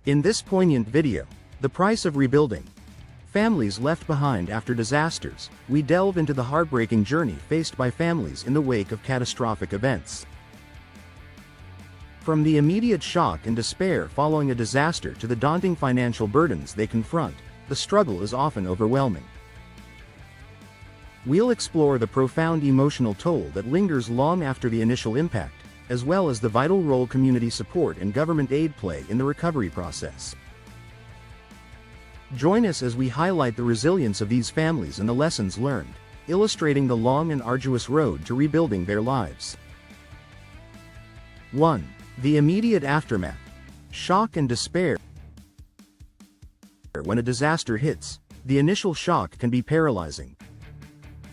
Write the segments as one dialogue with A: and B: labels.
A: In this poignant video, The Price of Rebuilding, Families Left Behind After Disasters, we delve into the heartbreaking journey faced by families in the wake of catastrophic events. From the immediate shock and despair following a disaster to the daunting financial burdens they confront, the struggle is often overwhelming. We'll explore the profound emotional toll that lingers long after the initial impact, as well as the vital role community support and government aid play in the recovery process. Join us as we highlight the resilience of these families and the lessons learned, illustrating the long and arduous road to rebuilding their lives. 1. The immediate aftermath. Shock and despair. When a disaster hits, the initial shock can be paralyzing.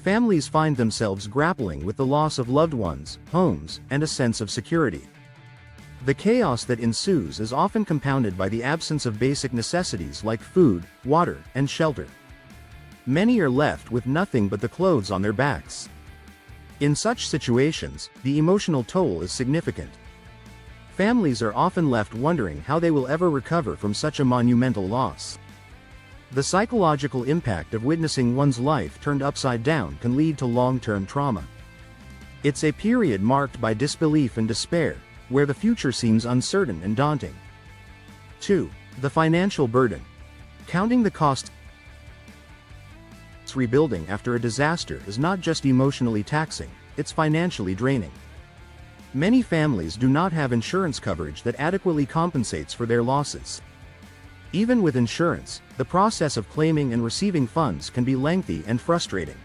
A: Families find themselves grappling with the loss of loved ones, homes, and a sense of security. The chaos that ensues is often compounded by the absence of basic necessities like food, water, and shelter. Many are left with nothing but the clothes on their backs. In such situations, the emotional toll is significant. Families are often left wondering how they will ever recover from such a monumental loss. The psychological impact of witnessing one's life turned upside down can lead to long-term trauma. It's a period marked by disbelief and despair, where the future seems uncertain and daunting. 2. The financial burden. Counting the costs. Rebuilding after a disaster is not just emotionally taxing, it's financially draining. Many families do not have insurance coverage that adequately compensates for their losses. Even with insurance, the process of claiming and receiving funds can be lengthy and frustrating.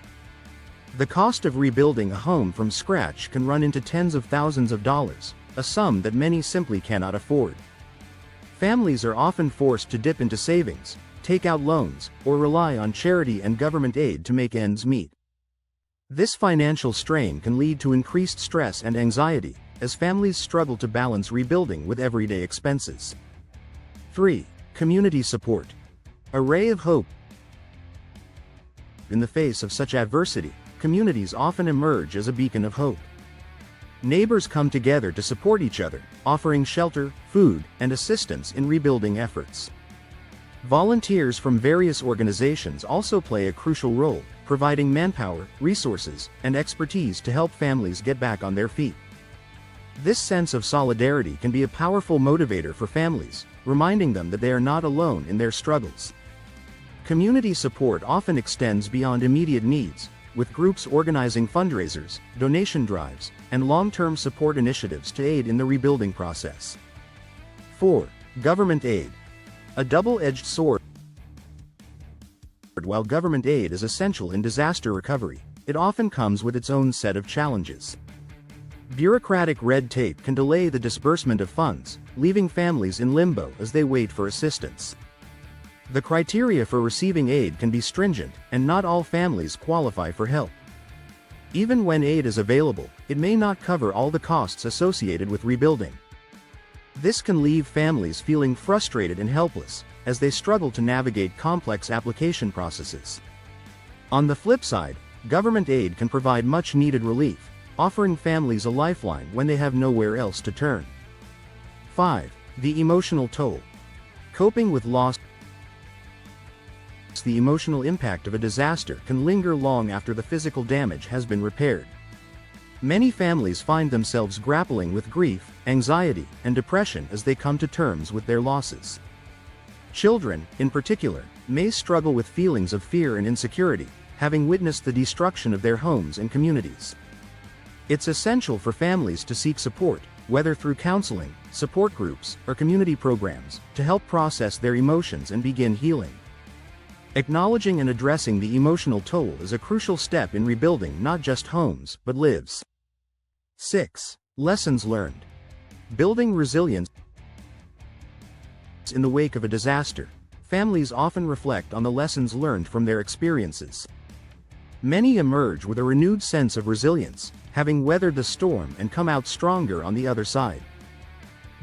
A: The cost of rebuilding a home from scratch can run into tens of thousands of dollars, a sum that many simply cannot afford. Families are often forced to dip into savings, take out loans, or rely on charity and government aid to make ends meet. This financial strain can lead to increased stress and anxiety, as families struggle to balance rebuilding with everyday expenses. 3. Community support. A ray of hope. In the face of such adversity, communities often emerge as a beacon of hope. Neighbors come together to support each other, offering shelter, food, and assistance in rebuilding efforts. Volunteers from various organizations also play a crucial role, providing manpower, resources, and expertise to help families get back on their feet. This sense of solidarity can be a powerful motivator for families, reminding them that they are not alone in their struggles. Community support often extends beyond immediate needs, with groups organizing fundraisers, donation drives, and long-term support initiatives to aid in the rebuilding process. 4. Government aid. A double-edged sword. While government aid is essential in disaster recovery, it often comes with its own set of challenges. Bureaucratic red tape can delay the disbursement of funds, leaving families in limbo as they wait for assistance. The criteria for receiving aid can be stringent, and not all families qualify for help. Even when aid is available, it may not cover all the costs associated with rebuilding. This can leave families feeling frustrated and helpless, as they struggle to navigate complex application processes. On the flip side, government aid can provide much-needed relief, offering families a lifeline when they have nowhere else to turn. 5. The emotional toll. Coping with loss. The emotional impact of a disaster can linger long after the physical damage has been repaired. Many families find themselves grappling with grief, anxiety, and depression as they come to terms with their losses. Children, in particular, may struggle with feelings of fear and insecurity, having witnessed the destruction of their homes and communities. It's essential for families to seek support, whether through counseling, support groups, or community programs, to help process their emotions and begin healing. Acknowledging and addressing the emotional toll is a crucial step in rebuilding not just homes, but lives. 6. Lessons learned. Building resilience. In the wake of a disaster, families often reflect on the lessons learned from their experiences. Many emerge with a renewed sense of resilience, having weathered the storm and come out stronger on the other side.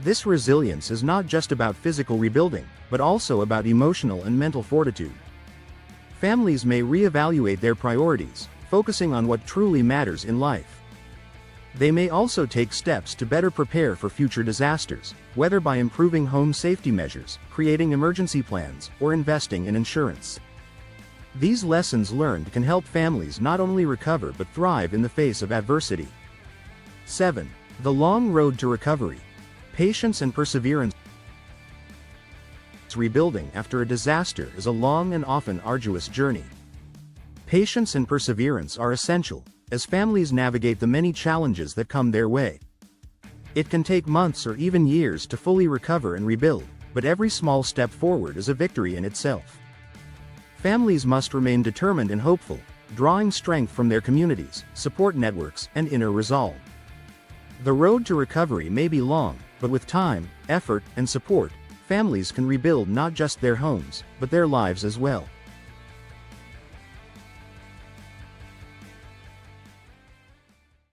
A: This resilience is not just about physical rebuilding, but also about emotional and mental fortitude. Families may reevaluate their priorities, focusing on what truly matters in life. They may also take steps to better prepare for future disasters, whether by improving home safety measures, creating emergency plans, or investing in insurance. These lessons learned can help families not only recover but thrive in the face of adversity. 7. The long road to recovery. Patience and perseverance. Rebuilding after a disaster is a long and often arduous journey. Patience and perseverance are essential, as families navigate the many challenges that come their way. It can take months or even years to fully recover and rebuild, but every small step forward is a victory in itself. Families must remain determined and hopeful, drawing strength from their communities, support networks, and inner resolve. The road to recovery may be long, but with time, effort, and support, families can rebuild not just their homes, but their lives as well.